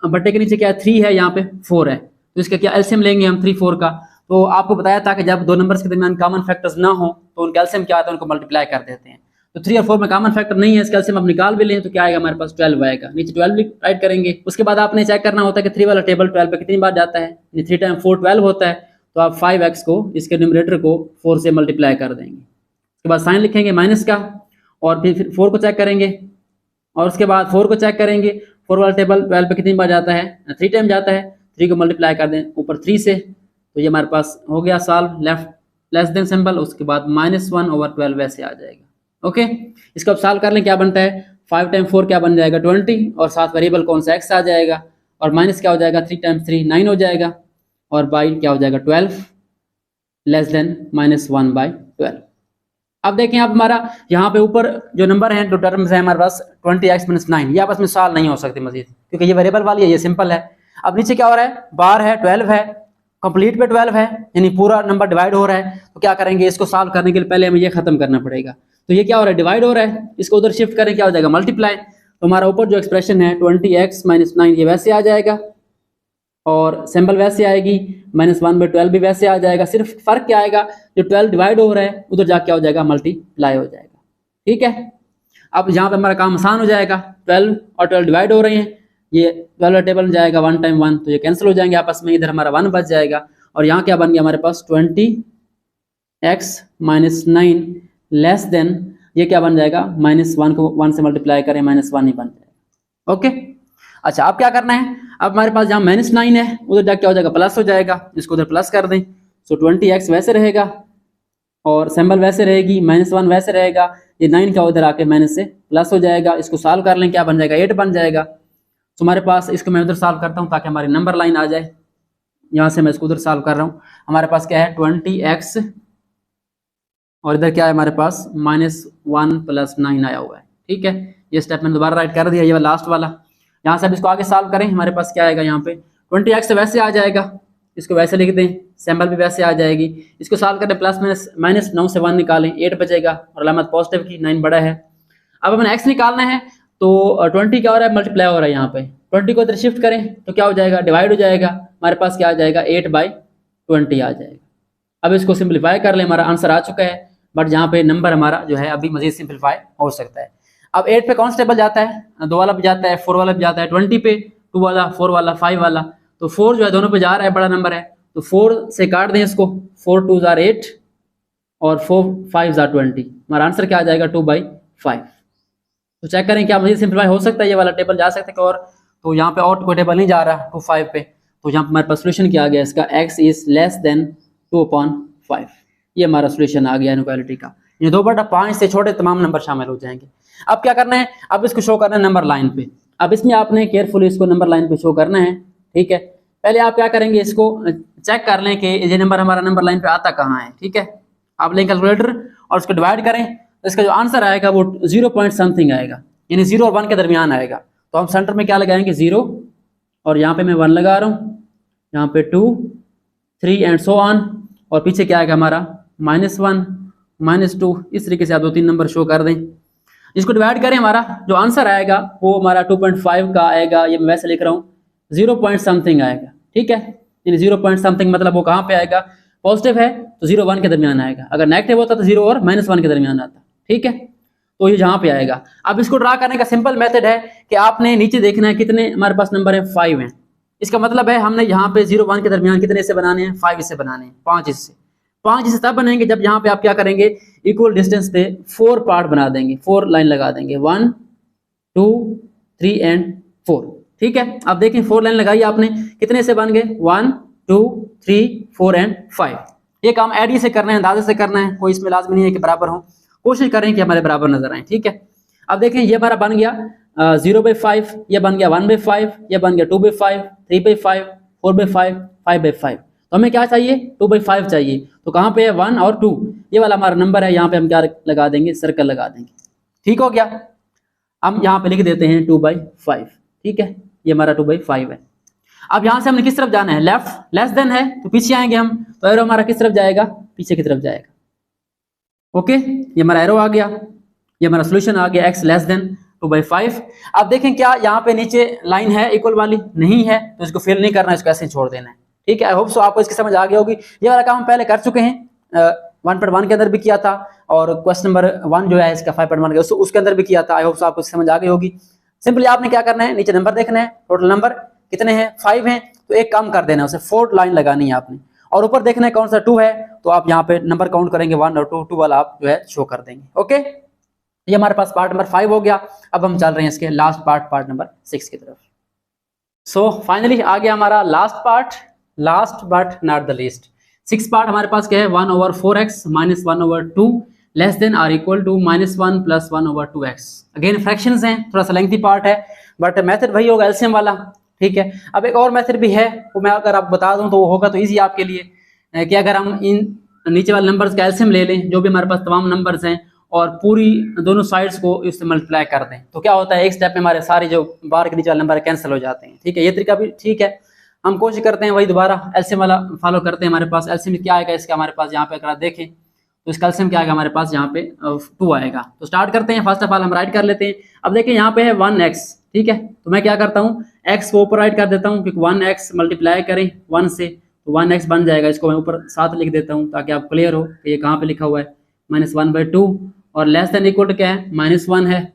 बट्टे के नीचे क्या है 3 है, यहाँ पे 4 है, तो इसका क्या एलसीएम लेंगे हम 3 4 का। तो आपको बताया था कि जब दो नंबर्स के दरमियान कॉमन फैक्टर्स ना हो तो उनका एलसीएम क्या आता है, उनको मल्टीप्लाई कर देते हैं। तो 3 और 4 में कॉमन फैक्टर नहीं है, इसका एलसीएम आप निकाल भी लें तो क्या आएगा हमारे पास 12 आएगा, नीचे 12 राइट करेंगे। उसके बाद आपने चेक करना होता है कि 3 वाला टेबल 12 पे कितनी बार जाता है, 3 टाइम 4 12 होता है। तो आप 5x को इसके न्यूमरेटर को 4 से मल्टीप्लाई कर देंगे। उसके बाद साइन लिखेंगे माइनस का, और फिर 4 को चेक करेंगे, और उसके बाद 4 को चेक करेंगे, 4 वाला टेबल 12 पे कितनी बार जाता है, 3 टाइम जाता है, 3 को मल्टीप्लाई कर दें ऊपर 3 से, तो ये हमारे पास हो गया solve, left less than symbol, उसके बाद -1/12 वैसे आ जाएगा। ओके, इसको अब सॉल्व कर लें, क्या बनता है 5 टाइम 4 क्या बन जाएगा 20, और साथ वेरिएबल कौन सा x आ जाएगा, और माइनस क्या हो जाएगा 3 टाइम्स 3 9 हो जाएगा, और बाई क्या हो जाएगा 12 लेस देन -1/12। अब देखें अब हमारा यहाँ पे ऊपर जो नंबर है, जो टर्म्स है हमारे पास 20x - 9, ये आपस में सॉल्व नहीं हो सकते मजीद, क्योंकि ये वेरिएबल वाली है, ये सिंपल है। अब नीचे क्या हो रहा है, बार है 12 है, कंप्लीट पे 12 है, यानी पूरा नंबर डिवाइड हो रहा है। तो क्या करेंगे, इसको सॉल्व करने के लिए पहले हमें ये खत्म करना पड़ेगा। तो ये क्या हो रहा है, डिवाइड हो रहा है, इसको उधर शिफ्ट करें, क्या हो जाएगा मल्टीप्लाई। तो हमारा ऊपर जो एक्सप्रेशन है 20x - 9 ये वैसे आ जाएगा, और सिंबल वैसे आएगी, -1/12 भी वैसे आ जाएगा। सिर्फ फर्क क्या आएगा, जो 12 डिवाइड हो रहा है उधर जाके क्या हो जाएगा मल्टीप्लाई हो जाएगा। ठीक है, अब यहाँ पे हमारा काम आसान हो जाएगा, 12 और 12 डिवाइड हो रहे हैं, ये 12 टेबल में जाएगा 1 टाइम 1, तो ये कैंसिल हो जाएंगे आपस में, इधर हमारा 1 बच जाएगा। और यहाँ क्या बन गया हमारे पास 20x - 9 लेस देन, ये क्या बन जाएगा -1 को 1 से मल्टीप्लाई करें -1 ही बन जाएगा। ओके, अच्छा अब क्या करना है, अब हमारे पास जहाँ -9 है उधर जाके क्या हो जाएगा प्लस हो जाएगा, इसको उधर प्लस कर दें। सो 20x वैसे रहेगा, और सिंबल वैसे रहेगी, -1 वैसे रहेगा, ये 9 का उधर आके माइनस से प्लस हो जाएगा। इसको सॉल्व कर लें, क्या बन जाएगा, 8 बन जाएगा। तो हमारे पास, इसको मैं उधर सॉल्व करता हूँ ताकि हमारी नंबर लाइन आ जाए। यहाँ से मैं इसको उधर सॉल्व कर रहा हूँ। हमारे पास क्या है 20x और इधर क्या है हमारे पास -1 + 9 आया हुआ है। ठीक है, ये स्टेप मैंने दोबारा राइट कर दिया, ये लास्ट वाला। यहाँ से अब इसको आगे सॉल्व करें, हमारे पास क्या आएगा, यहाँ पे 20x वैसे आ जाएगा, इसको वैसे लिख दें, सिंबल भी वैसे आ जाएगी। इसको सॉल्व करें, -9 से 1 निकालें, 8 बचेगा और अलामत पॉजिटिव की, 9 बड़ा है। अब हमें x निकालना है, तो 20 क्या हो रहा है, मल्टीप्लाई हो रहा है। यहाँ पे 20 को इधर शिफ्ट करें तो क्या हो जाएगा, डिवाइड हो जाएगा। हमारे पास क्या आ जाएगा, 8/20 आ जाएगा। अब इसको सिंप्लीफाई कर लें, हमारा आंसर आ चुका है, बट यहाँ पे नंबर हमारा जो है अभी मजीद सिंप्लीफाई हो सकता है। अब 8 पे कौन सा टेबल जाता है, 2 वाला भी जाता है, 4 वाला भी जाता है। 20 पे 2 वाला, 4 वाला, 5 वाला, तो 4 जो है दोनों पे जा रहा है, बड़ा नंबर है, तो 4 से काट दें इसको, 4 2s are 8 और 4 5s are 20। हमारा आंसर क्या आ जाएगा, 2/5। तो चेक करें क्या मजीद सिंप्लीफाई हो सकता है, ये वाला टेबल जा सकता है और, तो यहाँ पे और कोई टेबल नहीं जा रहा 2 5 पे, तो यहाँ पे हमारे पास सोल्यूशन क्या आ गया इसका, x इज लेस देन 2/5। ये हमारा सोल्यूशन आ गया इनइक्वालिटी का। ये 2/5 से छोटे तमाम नंबर शामिल हो जाएंगे। अब क्या करना है, अब इसको शो करना है नंबर लाइन पे। अब इसमें आपने केयरफुली इसको नंबर लाइन पे शो करना है। ठीक है, पहले आप क्या करेंगे, इसको चेक कर लें कि ये नंबर हमारा नंबर लाइन पे आता कहाँ है। ठीक है, आप लें कैलकुलेटर और उसको डिवाइड करें, तो इसका जो आंसर आएगा वो 0 पॉइंट समथिंग आएगा, यानी 0 और 1 के दरमियान आएगा। तो हम सेंटर में क्या लगाएंगे, 0, और यहाँ पे मैं 1 लगा रहा हूँ, यहाँ पे 2 3 एंड सो ऑन, और पीछे क्या आएगा हमारा -1 -2। इस तरीके से आप 2-3 नंबर शो कर दें। इसको डिवाइड करें, हमारा जो आंसर आएगा वो हमारा 2.5 का आएगा। ये मैं वैसे लिख रहा हूँ, 0 पॉइंट समथिंग आएगा। ठीक है, यानी 0 पॉइंट समथिंग मतलब वो कहाँ पे आएगा, पॉजिटिव है तो 0 1 के दरमियान आएगा, अगर नेगेटिव होता तो 0 और -1 के दरमियान आता। ठीक है, तो ये जहाँ पे आएगा। अब इसको ड्रा करने का सिंपल मेथड है कि आपने नीचे देखना है कितने हमारे पास नंबर है, 5 हैं। इसका मतलब है हमने यहाँ पे 0 1 के दरमियान कितने हिस्से बनाने हैं, 5 हिस्से बनाने हैं, 5 हिस्से। 5 हिस्से तब बनेंगे जब यहाँ पे आप क्या करेंगे, इक्वल डिस्टेंस पे 4 पार्ट बना देंगे, 4 लाइन लगा देंगे, 1 2 3 एंड 4। ठीक है, अब देखें 4 लाइन लगाई आपने, कितने हिस्से बन गए, 1 2 3 4 एंड 5। ये काम एडी से करना है, अंदाजे से करना है, कोई इसमें लाजमी नहीं है कि बराबर हो, कोशिश करें कि हमारे बराबर नजर आए। ठीक है, अब देखें ये हमारा बन गया 0/5, ये बन गया 1/5, ये बन गया 2/5, 3/5, 4/5, 5/5। तो हमें क्या चाहिए, 2/5 चाहिए। तो कहाँ पे है, 1 और 2, ये वाला हमारा नंबर है, यहाँ पे हम क्या लगा देंगे, सर्कल लगा देंगे। ठीक हो गया, हम यहाँ पे लिख देते हैं 2/5। ठीक है, ये हमारा 2/5 है। अब यहाँ से हमने किस तरफ जाना है, लेफ्ट, लेस देन है तो पीछे आएंगे हम, तो एरो हमारा किस तरफ जाएगा, पीछे की तरफ जाएगा। ओके, ये हमारा एरो आ गया, ये हमारा सोल्यूशन आ गया, x लेस देन 2/5। अब देखें क्या यहाँ पे नीचे लाइन है इक्वल वाली, नहीं है, तो इसको फिल नहीं करना, इसको ऐसे छोड़ देना है। ठीक है, आई होप सो आपको इसकी समझ आ गई होगी। ये वाला काम हम पहले कर चुके हैं, 1.1 के अंदर भी किया था, और क्वेश्चन नंबर 1 जो है इसका 5.1 का उसके अंदर भी किया था। आई होप सो आपको समझ आ गई होगी। सिंपली आपने क्या करना है, नीचे नंबर देखना है, टोटल नंबर कितने हैं, 5 हैं, तो एक काम कर देना है, उसे 4 लाइन लगानी है आपने, और ऊपर देखना है कौन सा 2 है, तो आप यहाँ पे नंबर काउंट करेंगे 1 और 2 वाला आप जो है शो कर देंगे। ओके, ये हमारे पास पार्ट नंबर 5 हो गया। अब हम चल रहे हैं इसके लास्ट पार्ट नंबर 6 की तरफ। सो फाइनली आ गया हमारा last part, last but not the least. 6 part हमारे पास क्या है, 1/4x - 1/2 less than or equal to -1 + 1/2x। Again fractions हैं, थोड़ा सा लेंथी पार्ट है, बट मेथड वही होगा एलसीएम वाला। ठीक है, अब एक और मेथड भी है, वो मैं अगर आप बता दूं तो वो होगा तो ईजी आपके लिए, कि अगर हम इन नीचे वाले नंबर्स का एलसीएम ले लें, जो भी हमारे पास तमाम नंबर्स हैं, और पूरी दोनों साइड्स को इससे मल्टीप्लाई कर दें, तो क्या होता है, एक स्टेप में हमारे सारे जो बाहर के नीचे वाले नंबर कैंसिल हो जाते हैं। ठीक है, ये तरीका भी ठीक है, हम कोशिश करते हैं वही दोबारा एलसीएम वाला फॉलो करते हैं। हमारे पास एलसीएम क्या आएगा इसका, हमारे पास यहाँ पे अगर आप देखें तो इसका एलसीएम क्या आएगा, हमारे पास यहाँ पे 2 आएगा। तो स्टार्ट करते हैं, फर्स्ट ऑफ ऑल हम राइट कर लेते हैं। अब देखिए यहाँ पे है 1x। ठीक है, तो मैं क्या करता हूँ, x को ऊपर राइट कर देता हूँ, क्योंकि 1x मल्टीप्लाई करें 1 से तो 1x बन जाएगा। इसको मैं ऊपर साथ लिख देता हूँ ताकि आप क्लियर हो कि ये कहाँ पे लिखा हुआ है, -1/2, और लेस देन इक्वल टू क्या है, -1 है,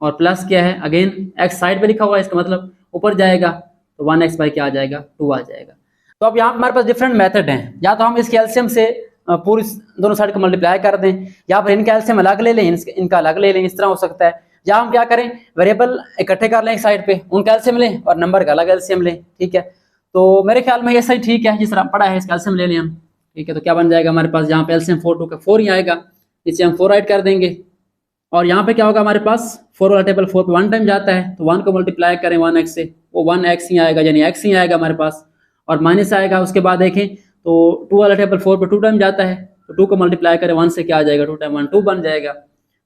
और प्लस क्या है, अगेन x साइड पे लिखा हुआ है, इसका मतलब ऊपर जाएगा, तो 1x बाई क्या आ जाएगा, 2 आ जाएगा। तो अब यहाँ पे हमारे पास डिफरेंट मेथड हैं, या तो हम इसके एलसीएम से पूरी दोनों साइड को मल्टीप्लाई कर दें, या फिर इनका एलसीएम अलग ले लें, इनका अलग ले लें, इस तरह हो सकता है। या हम क्या करें, वेरिएबल इकट्ठे कर लें एक साइड पे, उनका एलसीएम लें और नंबर का अलग एलसीएम लें। ठीक है, तो मेरे ख्याल में ये सही ठीक है, जिस तरह पढ़ा है इसका एलसीएम ले लें हम। ठीक है, तो क्या बन जाएगा हमारे पास यहाँ पे एलसीएम 4 2 का 4 ही आएगा, नीचे हम 4 ऐड कर देंगे और यहाँ पे क्या होगा हमारे पास 4 वाला टेबल 4 पे 1 टाइम जाता है, तो 1 को मल्टीप्लाई करें 1x से, वो 1x ही आएगा, यानी x ही आएगा हमारे पास, और माइनस आएगा। उसके बाद देखें तो 2 वाला टेबल 4 पे 2 टाइम जाता है, तो 2 को मल्टीप्लाई करें 1 से, क्या आ जाएगा 2 टाइम 1 2 बन जाएगा।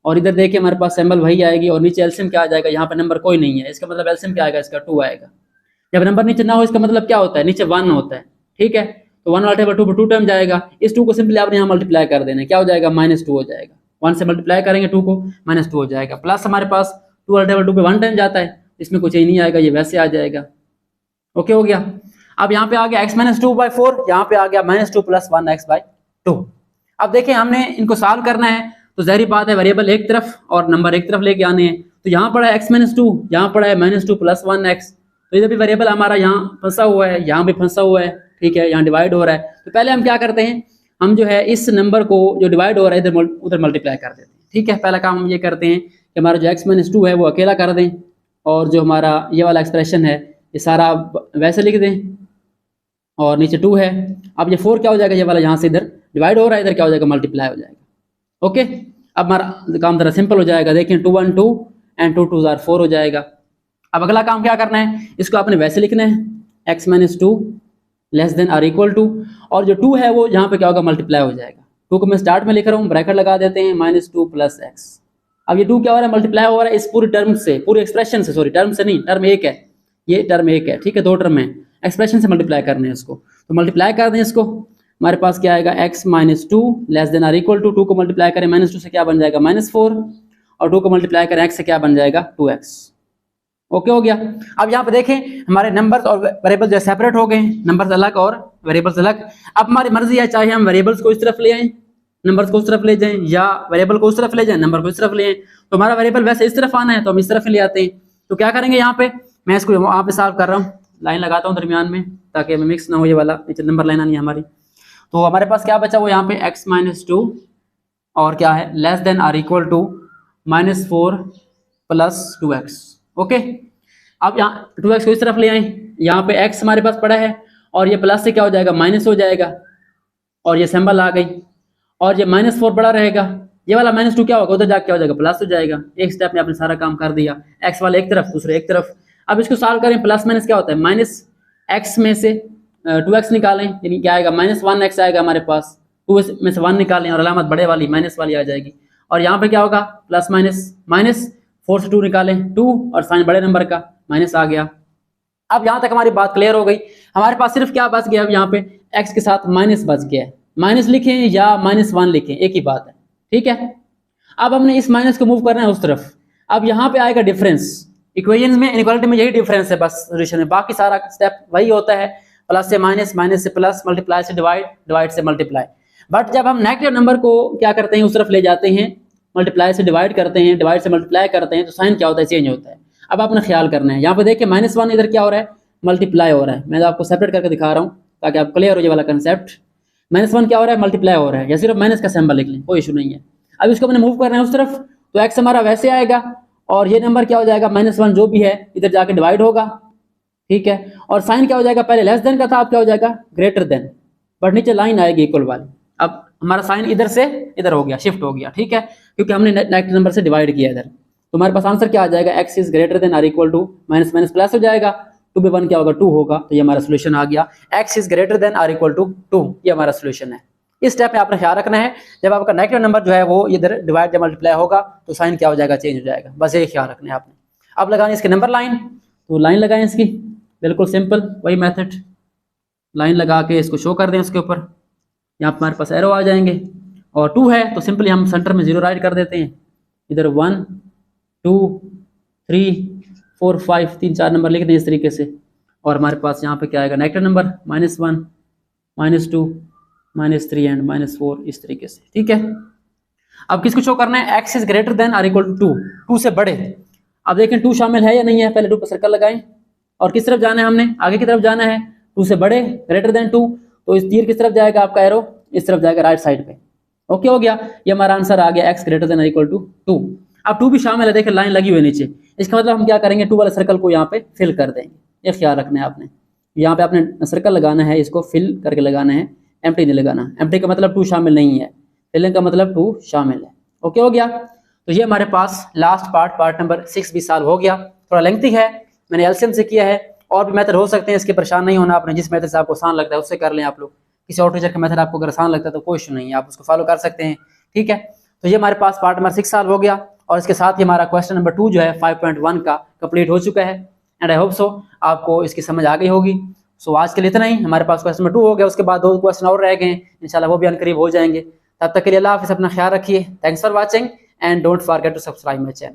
और इधर देखिए हमारे पास सिंबल वही आएगी और नीचे एलसीएम क्या आ जाएगा, यहाँ पे नंबर कोई नहीं है, इसका मतलब एलसीएम क्या आएगा, इसका 2 आएगा। जब नंबर नीचे ना हो इसका मतलब क्या होता है, नीचे 1 होता है, ठीक है। तो 1 वाला टेबल 2 पे 2 टाइम जाएगा, इस 2 को सिंपली आपने यहाँ मल्टीप्लाई कर देना है, क्या हो जाएगा -2 हो जाएगा, 1 से मल्टीप्लाई करेंगे 2 को -2 हो जाएगा। प्लस हमारे पास 2 वाला टेबल 2 पे 1 टाइम जाता है, इसमें कुछ ही नहीं आएगा, ये वैसे आ जाएगा। ओके हो गया। अब यहाँ पे आ गया x - 2/4, यहाँ पे आ गया -2 + 1x/2। अब देखें हमने इनको सॉल्व करना है, तो ज़ाहिर बात है वेरिएबल एक तरफ और नंबर एक तरफ लेके आने हैं। तो यहाँ पड़ा है x - 2, यहाँ पड़ा है -2 + 1x, तो इधर भी वेरिएबल हमारा यहाँ फंसा हुआ है, यहाँ भी फंसा हुआ है, ठीक है, यहाँ डिवाइड हो रहा है। तो पहले हम क्या करते हैं, हम जो है इस नंबर को जो डिवाइड हो रहा है इधर उधर मल्टीप्लाई कर देते हैं, ठीक है। पहला काम हम ये करते हैं कि हमारा जो x - 2 है वो अकेला कर दें, और जो हमारा ये वाला एक्सप्रेशन है ये सारा वैसे लिख दें, और नीचे 2 है। अब ये 4 क्या हो जाएगा, ये वाला यहाँ से इधर डिवाइड हो रहा है, इधर क्या हो जाएगा, मल्टीप्लाई हो जाएगा। ओके, अब हमारा काम ज़रा सिंपल हो जाएगा, देखिए 2 1 2 एंड 2 2 4 हो जाएगा। अब अगला काम क्या करना है, इसको आपने वैसे लिखना है, x - 2 < टू, और जो 2 है वो यहाँ पे क्या होगा, मल्टीप्लाई हो जाएगा। 2 को मैं स्टार्ट में लिख रहा हूँ, ब्रैकेट लगा देते हैं, -2 + x। अब ये 2 क्या हो रहा है, मल्टीप्लाई हो रहा है इस पूरी टर्म से, पूरी एक्सप्रेशन से, सॉरी टर्म से नहीं, टर्म एक है, ये टर्म एक है, ठीक है, 2 टर्म है, एक्सप्रेशन से मल्टीप्लाई करने हैं इसको, तो मल्टीप्लाई कर दें इसको। हमारे पास क्या आएगा, x - 2 < 2 को मल्टीप्लाई करें -2 से, क्या बन जाएगा -4, और 2 को मल्टीप्लाई करें x से, क्या बन जाएगा 2x। ओके हो गया। अब यहाँ पे देखें हमारे नंबर्स और वेरिएबल जो सेपरेट हो गए, नंबर्स अलग और वेरिएबल्स अलग। अब हमारी मर्जी है, चाहे हम वेरिएबल्स को इस तरफ ले आएं, नंबर्स को उस तरफ ले जाएं, या वेरिएबल को उस तरफ ले जाएं, नंबर को इस तरफ ले आएं। तो हमारा वेरिएबल वैसे इस तरफ आना है तो हम इस तरफ ले आते हैं। तो क्या करेंगे, यहाँ पे मैं इसको वहाँ पे सॉल्व कर रहा हूँ, लाइन लगाता हूँ दरमियान में ताकि हमें मिक्स ना हो, ये वाला नीचे नंबर लाइन आनी है हमारी। तो हमारे पास क्या बचा, वो यहाँ पे x - 2 और क्या है < -4 + 2x। ओके, अब यहाँ 2x को इस तरफ ले आए, यहाँ पे x हमारे पास पड़ा है, और ये प्लस से क्या हो जाएगा, माइनस हो जाएगा, और ये सिंबल आ गई, और ये -4 बड़ा रहेगा, ये वाला -2 क्या होगा, उधर जाके क्या हो जाएगा, प्लस हो जाएगा। एक स्टेप में आपने सारा काम कर दिया, x वाला एक तरफ, दूसरे एक तरफ। अब इसको सॉल्व करें, प्लस माइनस क्या होता है, -x में से 2x निकालें, यानी क्या आएगा, -1x आएगा हमारे पास, 2 में से 1 निकालें और अलामत बड़े वाली माइनस वाली आ जाएगी, और यहाँ पे क्या होगा, प्लस माइनस 4 से 2 निकालें 2, और साइन बड़े नंबर का माइनस आ गया। अब यहाँ तक हमारी बात क्लियर हो गई। हमारे पास सिर्फ क्या बच गया, अब यहाँ पे x के साथ माइनस बच गया है, माइनस लिखें या -1 लिखें, एक ही बात है, ठीक है। अब हमने इस माइनस को मूव करना है उस तरफ। अब यहाँ पे आएगा डिफरेंस, इक्वेशन में इनइक्वालिटी में यही डिफरेंस है बस सोल्यूशन में, बाकी सारा स्टेप वही होता है, प्लस से माइनस, माइनस से प्लस, मल्टीप्लाई से डिवाइड, डिवाइड से मल्टीप्लाई। बट जब हम नेगेटिव नंबर को क्या करते हैं, उस तरफ ले जाते हैं, मल्टीप्लाई से डिवाइड करते हैं, डिवाइड से मल्टीप्लाई करते हैं, तो साइन क्या होता है, चेंज होता है। अब आपने ख्याल करना है, यहाँ पे देखिए -1 इधर क्या हो रहा है, मल्टीप्लाई हो रहा है। मैं आपको सेपरेट करके दिखा रहा हूँ ताकि आप क्लियर हो ये वाला कंसेप्ट। -1 क्या हो रहा है, मल्टीप्लाई हो रहा है, या सिर्फ माइनस का सिंबल लिख लें, कोई इशू नहीं है। अब इसको मैंने मूव करना है उस तरफ, तो x हमारा वैसे आएगा, और ये नंबर क्या हो जाएगा, -1 जो भी है इधर जाके डिवाइड होगा, ठीक है। और साइन क्या हो जाएगा, पहले लेस देन का था, अब क्या हो जाएगा, ग्रेटर देन, बट नीचे लाइन आएगी इक्वल वाली। अब हमारा साइन इधर से इधर हो गया, शिफ्ट हो गया, ठीक है, क्योंकि हमने नेगेटिव नंबर से डिवाइड किया इधर। तो हमारे पास आंसर क्या आ जाएगा, x is greater than or equal to minus minus plus हो जाएगा, 2 पे 1 क्या होगा, 2 होगा, तो ये हमारा सोल्यूशन आ गया, x is greater than or equal to 2, ये हमारा सोल्यूशन है। इस स्टेप में आपने ख्याल रखना है, जब आपका नेगेटिव नंबर जो है वो इधर डिवाइड या मल्टीप्लाई होगा तो साइन क्या हो जाएगा, चेंज हो जाएगा, बस ये ख्याल रखना है आपने। अब लगानी इसके नंबर लाइन, तो लाइन लगाएं इसकी, बिल्कुल सिंपल वही मेथड, लाइन लगा के इसको शो कर दें उसके ऊपर। यहाँ पर हमारे पास एरो आ जाएंगे, और 2 है तो सिंपली हम सेंटर में 0 राइट कर देते हैं, इधर 1 2 3 4 5 3 4 नंबर लिख दें इस तरीके से। और हमारे पास यहाँ पे क्या आएगा, नेगेटिव नंबर -1 -2 -3 एंड -4 इस तरीके से, ठीक है। अब किसको शो करना है, x is greater than or equal to 2, 2 से बड़े। अब देखें 2 शामिल है या नहीं है, पहले 2 पर सर्कल लगाएं, और किस तरफ जाना है, हमने आगे की तरफ जाना है, 2 से बड़े ग्रेटर देन 2, तो इस तीर किस तरफ जाएगा आपका एरो, इस तरफ जाएगा राइट साइड पे। ओके हो गया, ये हमारा आंसर आ गया, x greater than or equal to 2। अब 2 भी शामिल है, देखिए लाइन लगी हुई है नीचे, इसका मतलब हम क्या करेंगे, 2 वाले सर्कल को यहाँ पे फिल कर देंगे, ये ख्याल रखना है आपने। यहाँ पे आपने सर्कल लगाना है, इसको फिल करके लगाना है, एम्प्टी नहीं लगाना। एम्प्टी का मतलब टू शामिल नहीं है, फिलिंग का मतलब टू शामिल है। ओके हो गया। तो ये हमारे पास लास्ट पार्ट नंबर 6 भी सॉल्व हो गया। थोड़ा लेंथी है, मैंने एलसीएम से किया है, और भी मेथड हो सकते हैं, इसके परेशान नहीं होना आपने। जिस मेथड से आपको आसान लगता है उससे कर लें आप लोग। किसी और टीचर का मेथड आपको अगर आसान लगता है तो कोई इशू नहीं है, आप उसको फॉलो कर सकते हैं। ठीक है, तो ये हमारे पास पार्ट नंबर 6 सॉल्व हो गया, और इसके साथ ही हमारा क्वेश्चन नंबर 2 जो है 5.1 का कंप्लीट हो चुका है। एंड आई होप सो आपको इसकी समझ आ गई होगी। सो आज के लिए इतना ही। हमारे पास क्वेश्चन नंबर 2 हो गया, उसके बाद 2 क्वेश्चन और रह गए हैं, इंशाल्लाह वो भी अनकरीब हो जाएंगे। तब तक के लिए अल्लाह हाफिज़, अपना ख्याल रखिए। Thanks for watching and don't forget to subscribe my channel.